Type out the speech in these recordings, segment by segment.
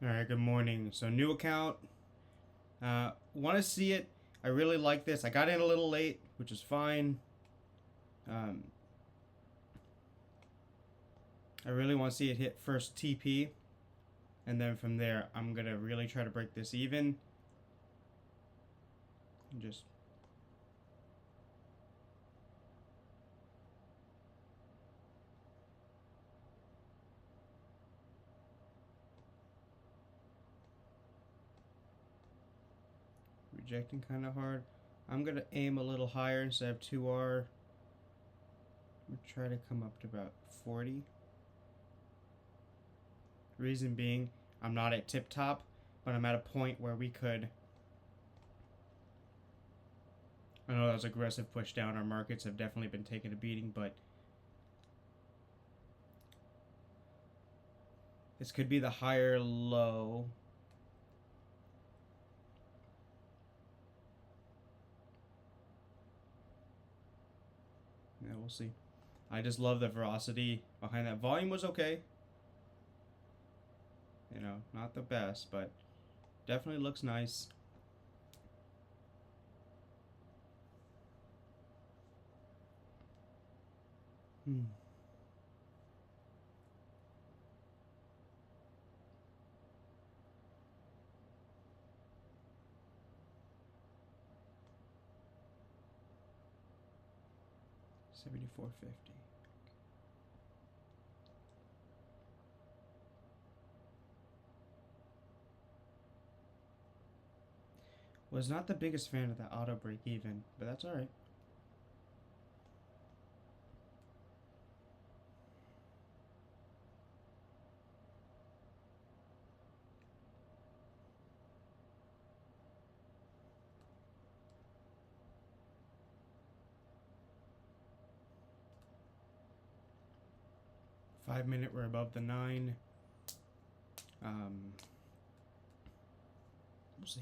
Alright, good morning. So, new account. Want to see it. I really like this. I got in a little late, which is fine. Um, I really want to see it hit first TP. And then from there, I'm going to really try to break this even. And just. Rejecting kind of hard. I'm going to aim a little higher instead of 2R. We'll try to come up to about 40. Reason being, I'm not at tip top, but I'm at a point where we could. I know that was aggressive push down. Our markets have definitely been taking a beating, but this could be the higher low. Yeah, we'll see. I just love the velocity behind that. Volume was okay. You know, not the best, but definitely looks nice. Hmm. $74.50. Was not the biggest fan of that auto break even, but that's alright. We're above the 9. We'll see.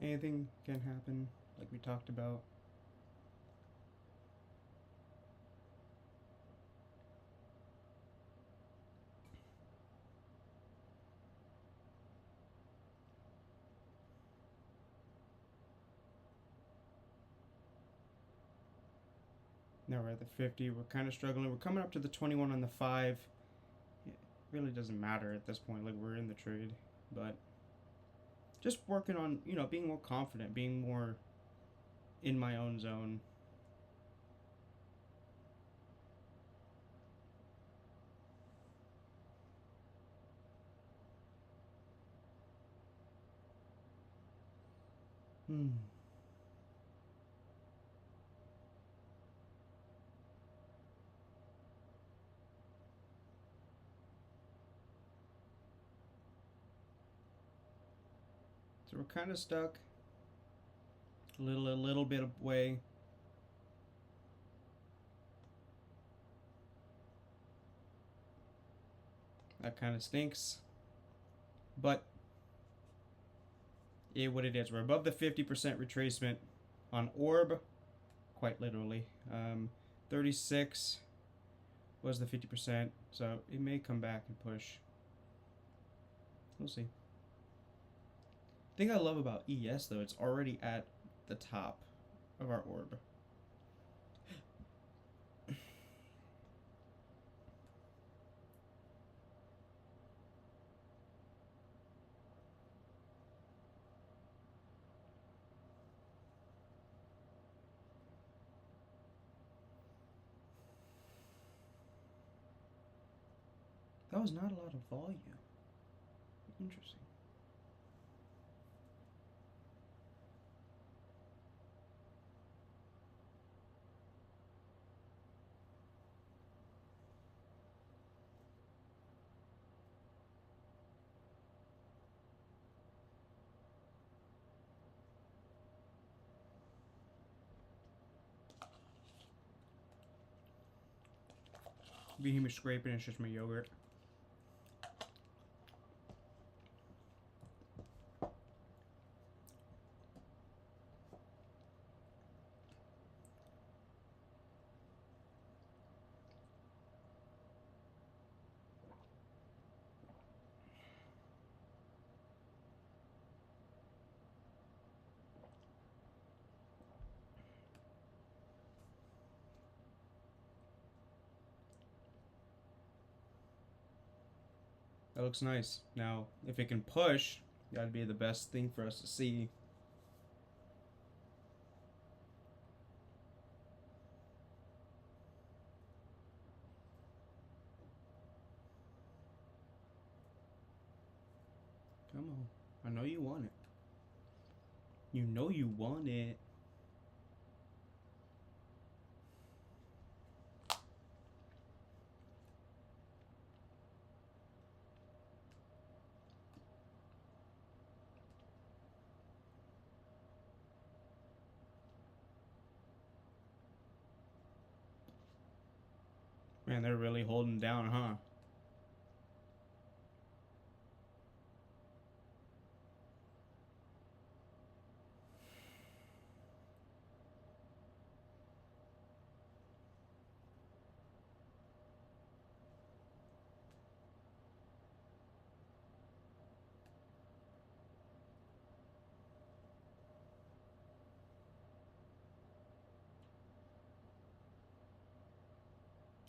Anything can happen, like we talked about. Now we're at the 50. We're kind of struggling. We're coming up to the 21 on the 5. It really doesn't matter at this point. Like, we're in the trade. But just working on, being more confident, being more in my own zone. Hmm. So we're kind of stuck. A little bit away. That kind of stinks. But what it is. We're above the 50% retracement on orb, quite literally. 36 was the 50%, so it may come back and push. We'll see. The thing I love about ES, though, it's already at the top of our orb. That was not a lot of volume. Interesting. Behemoth scraping, it's just my yogurt. That looks nice. Now, if it can push, that'd be the best thing for us to see. Come on. I know you want it. You know you want it. Man, they're really holding down, huh?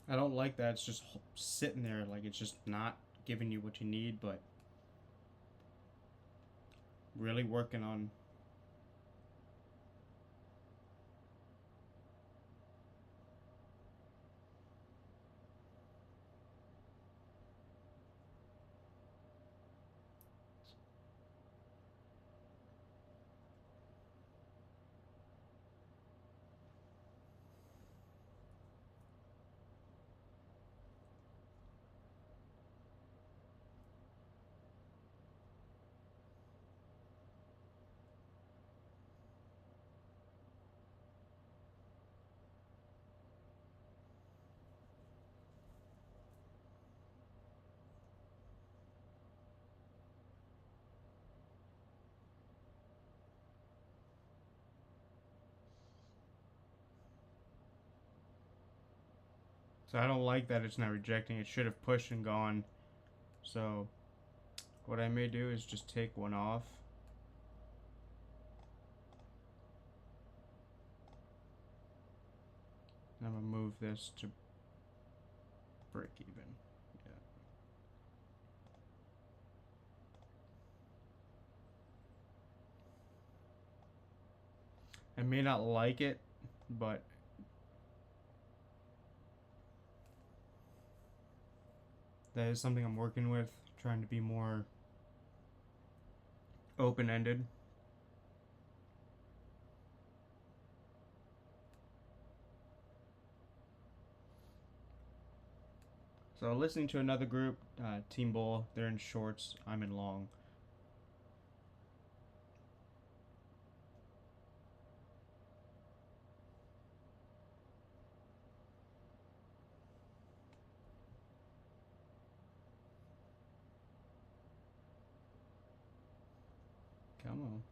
I don't like that. It's just sitting there, like it's just not giving you what you need, but really working on. So I don't like that it's not rejecting. It should have pushed and gone. So what I may do is just take one off. I'm gonna move this to break even. Yeah. I may not like it, but that is something I'm working with, trying to be more open-ended. So listening to another group, Team Bull, they're in shorts, I'm in long. Come on.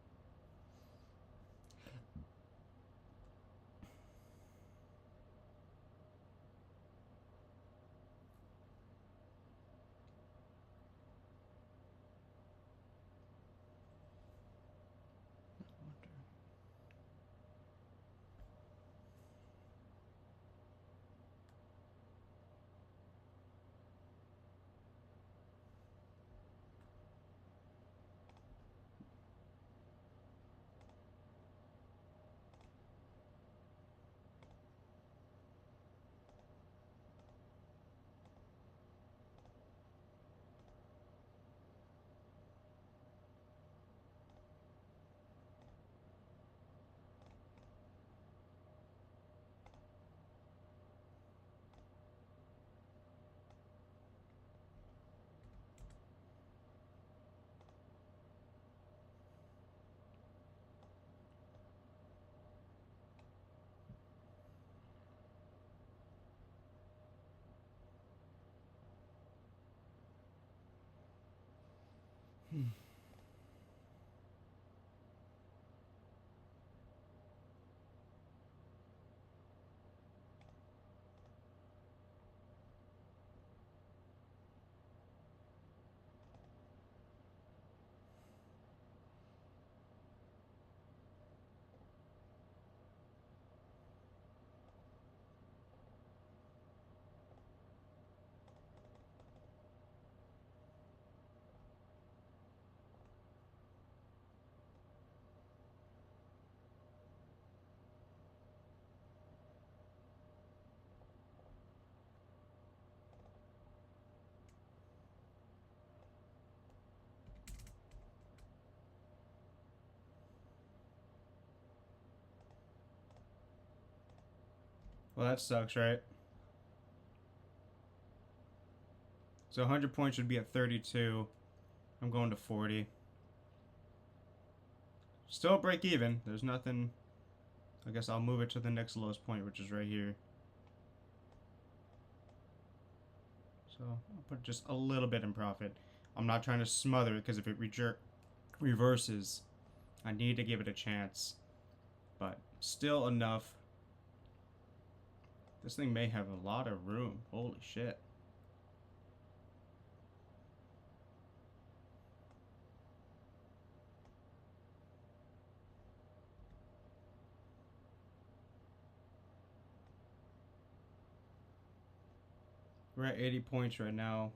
Well, that sucks, right? So 100 points should be at 32. I'm going to 40. Still break even. There's nothing. I guess I'll move it to the next lowest point, which is right here. So I'll put just a little bit in profit. I'm not trying to smother it because if it reverses, I need to give it a chance. But still enough. This thing may have a lot of room. Holy shit. We're at 80 points right now.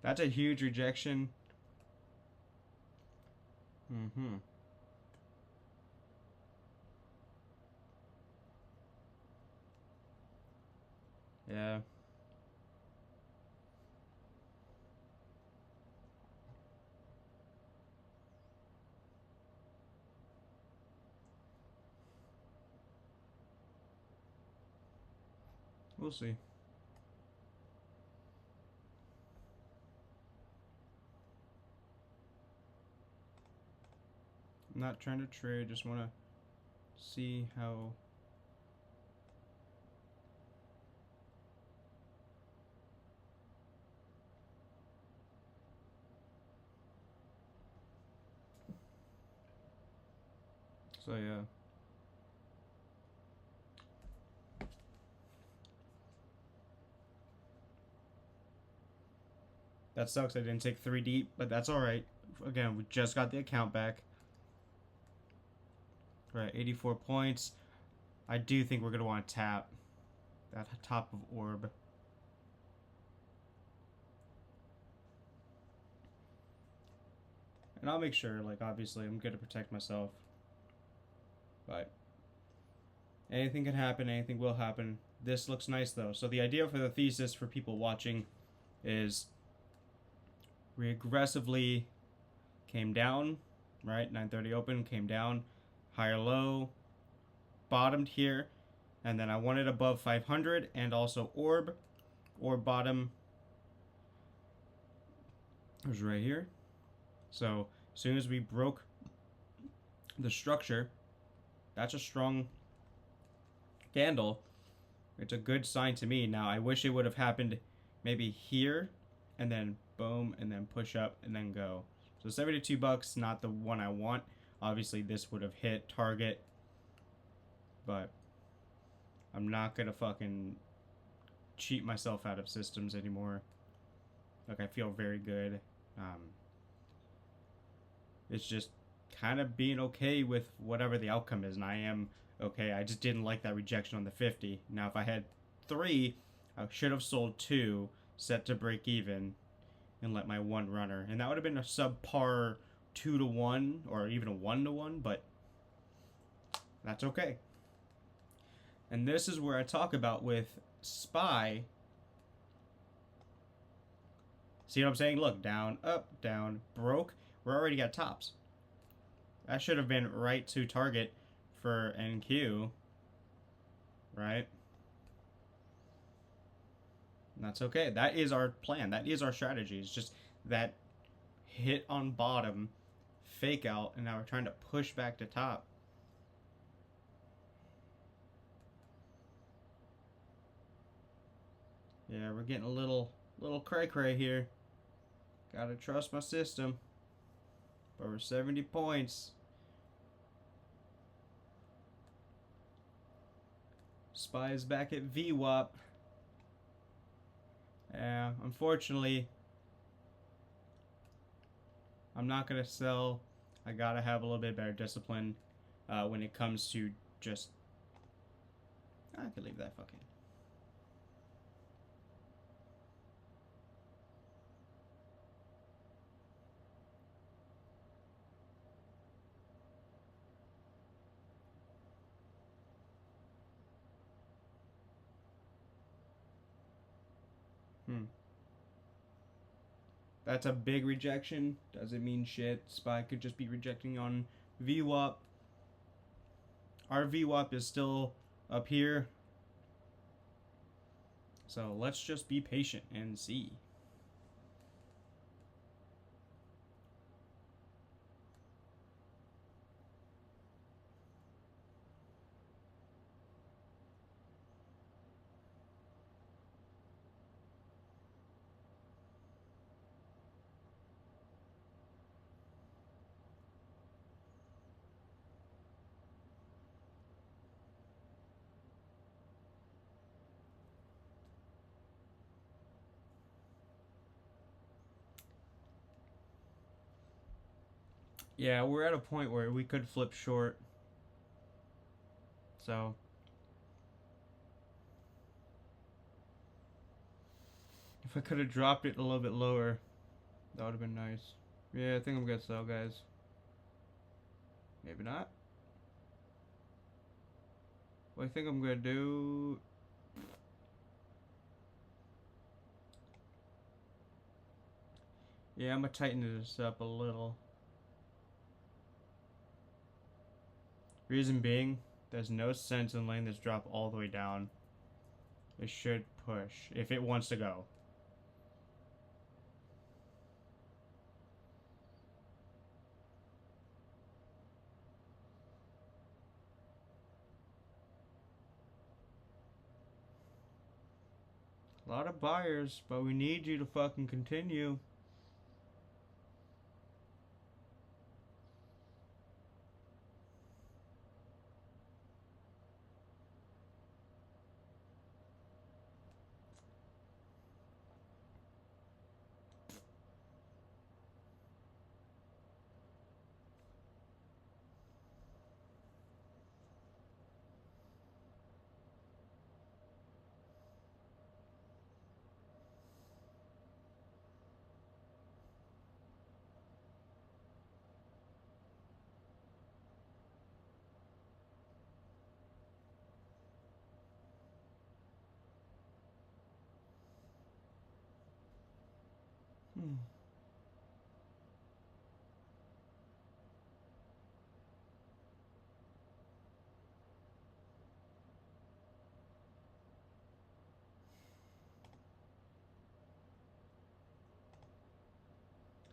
That's a huge rejection. Mm-hmm. Yeah. We'll see. I'm not trying to trade, just want to see how. So yeah. That sucks I didn't take 3 deep, but that's alright. Again, we just got the account back. Right, 84 points. I do think we're going to want to tap that top of orb. And I'll make sure, like, obviously, I'm going to protect myself. But anything can happen, anything will happen. This looks nice, though. So the idea for the thesis for people watching is we aggressively came down, right? 930 open, came down, higher low, bottomed here, and then I wanted above 500 and also orb bottom was right here. So as soon as we broke the structure, that's a strong candle. It's a good sign to me. Now I wish it would have happened maybe here and then boom and then push up and then go. So 72 bucks, not the one I want. Obviously this would have hit target, but I'm not gonna fucking cheat myself out of systems anymore. Like, I feel very good. It's just kind of being okay with whatever the outcome is, and I am okay. I just didn't like that rejection on the 50. Now if I had 3, I should have sold 2, set to break even, and let my 1 runner, and that would have been a subpar 2-to-1 or even a 1-to-1, but that's okay. And this is where I talk about with SPY. See what I'm saying? Look, down, up, down, broke. We're already at tops. That should have been right to target for NQ, right? And that's okay. That is our plan. That is our strategy. It's just that hit on bottom, fake out, and now we're trying to push back to top. Yeah, we're getting a little cray cray here. Gotta trust my system. Over 70 points. SPY is back at VWAP. Yeah, unfortunately, I'm not gonna sell. I gotta have a little bit better discipline when it comes to just. I can leave that fucking. That's a big rejection. Doesn't mean shit. SPY could just be rejecting on VWAP. Our VWAP is still up here. So let's just be patient and see. Yeah, we're at a point where we could flip short. So if I could have dropped it a little bit lower, that would have been nice. Yeah, I think I'm gonna sell, guys. Maybe not. What I think I'm gonna do. Yeah, I'm gonna tighten this up a little. Reason being, there's no sense in letting this drop all the way down. It should push if it wants to go. A lot of buyers, but we need you to fucking continue.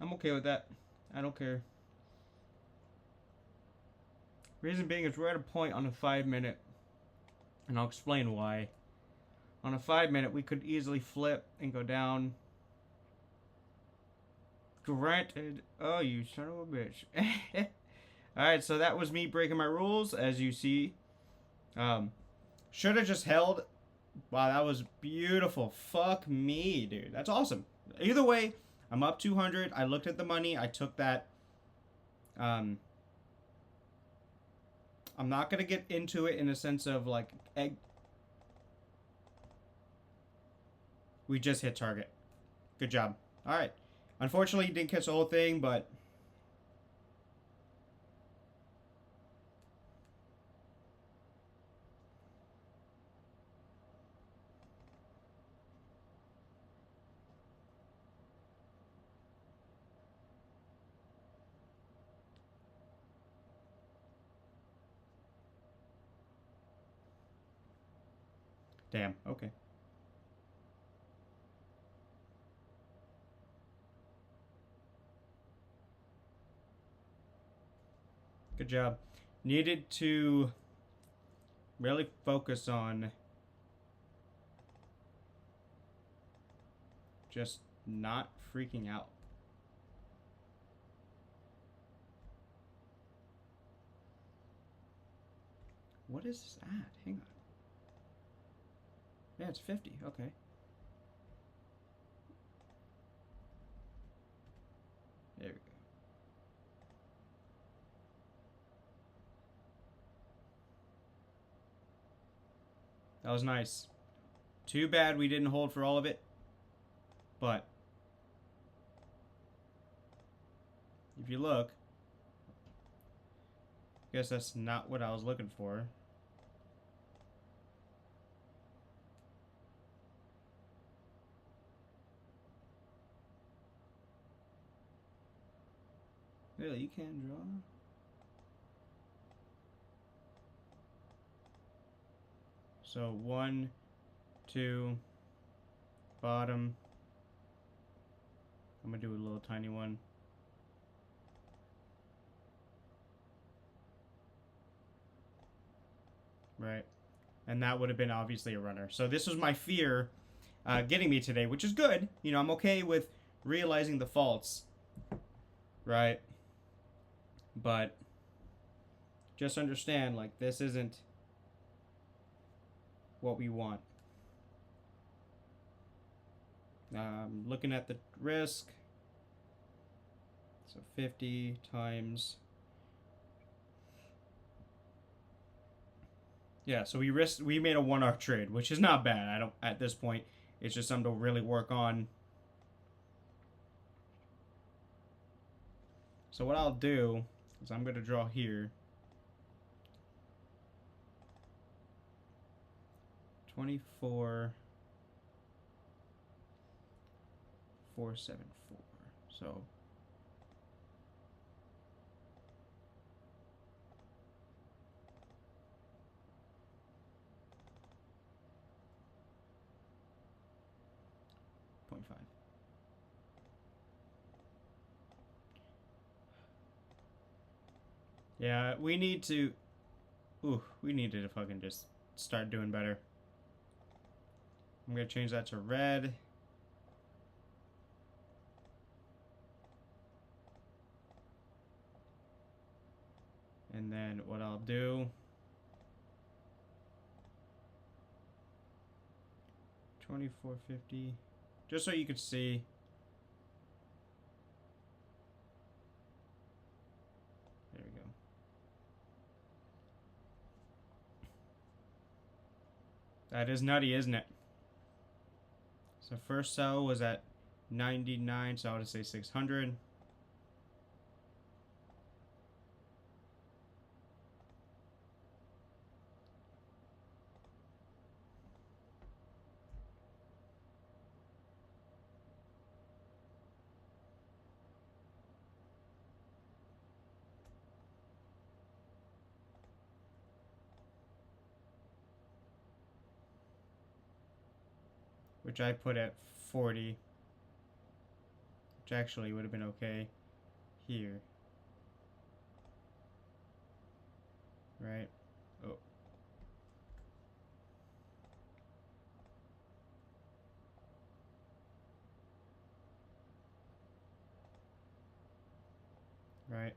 I'm okay with that. I don't care. Reason being is we're at a point on a 5 minute, and I'll explain why. On a 5 minute, we could easily flip and go down. Granted, oh, you son of a bitch. Alright, so that was me breaking my rules, as you see. Should have just held. Wow, that was beautiful. Fuck me, dude. That's awesome. Either way, I'm up 200. I looked at the money. I took that. I'm not going to get into it in a sense of like egg. We just hit target. Good job. All right. Unfortunately, you didn't catch the whole thing, but damn. Okay. Good job. Needed to really focus on just not freaking out. What is this at? Hang on. Yeah, it's 50. Okay. There we go. That was nice. Too bad we didn't hold for all of it. But if you look, I guess that's not what I was looking for. Really, you can't draw? So 1, 2, bottom. I'm gonna do a little tiny one. Right. And that would have been obviously a runner. So this was my fear getting me today, which is good. You know, I'm okay with realizing the faults. Right. But just understand, like, this isn't what we want. Looking at the risk. So 50 times. Yeah, so we made a 1-arc trade, which is not bad. I don't, at this point, it's just something to really work on. So what I'll do is I'm going to draw here. 24, 474. So .5. Yeah, we need to. We need to fucking just start doing better. I'm gonna change that to red. And then what I'll do, 2450, just so you could see. There we go. That is nutty, isn't it? So first sell was at 99, so I would say 600. Which I put at 40, which actually would have been okay here. Right? Oh. Right?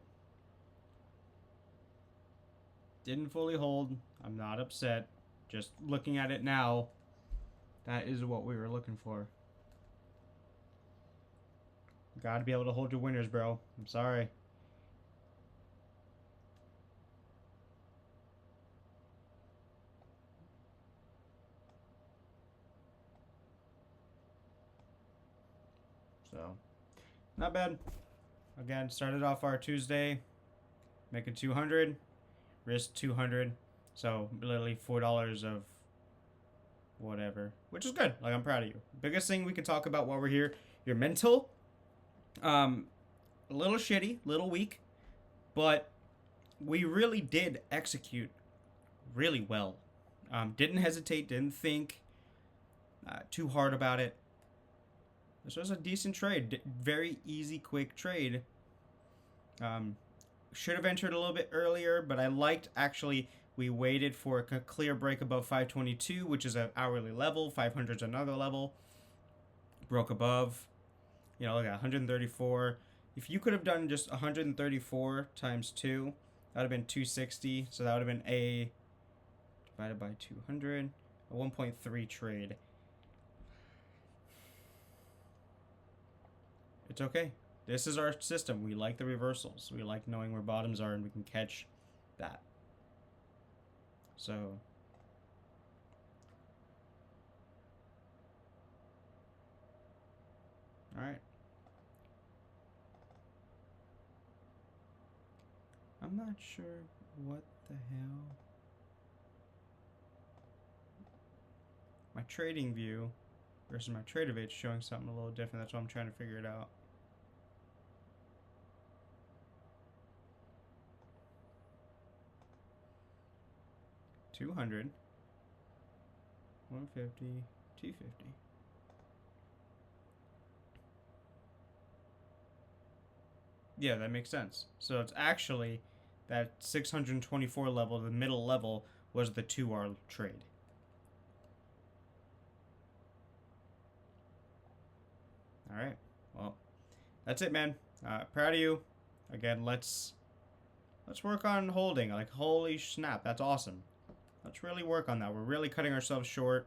Didn't fully hold. I'm not upset. Just looking at it now, that is what we were looking for. Gotta be able to hold your winners, bro. I'm sorry. So, not bad. Again, started off our Tuesday, making 200, risked 200. So, literally $4 of whatever, which is good. Like, I'm proud of you. Biggest thing we can talk about while we're here, your mental. A little shitty, little weak, but we really did execute really well. Didn't hesitate, didn't think too hard about it. This was a decent trade. Very easy, quick trade. Should have entered a little bit earlier, but I liked actually we waited for a clear break above 522, which is an hourly level. 500 is another level. broke above. You know, look at 134. If you could have done just 134 times 2, that would have been 260. So that would have been A divided by 200. A 1.3 trade. It's okay. This is our system. We like the reversals. We like knowing where bottoms are and we can catch that. So all right. I'm not sure what the hell. My trading view versus my trader view is showing something a little different. That's why I'm trying to figure it out. $200, $150, $250. Yeah, that makes sense. So it's actually that 624 level, the middle level, was the 2R trade. All right. Well, that's it, man. Proud of you. Again, let's work on holding. Like, holy snap, that's awesome. Let's really work on that. We're really cutting ourselves short.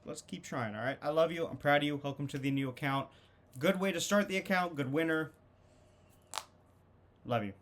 Let's keep trying. All right. I love you. I'm proud of you. Welcome to the new account. Good way to start the account. Good winner. Love you.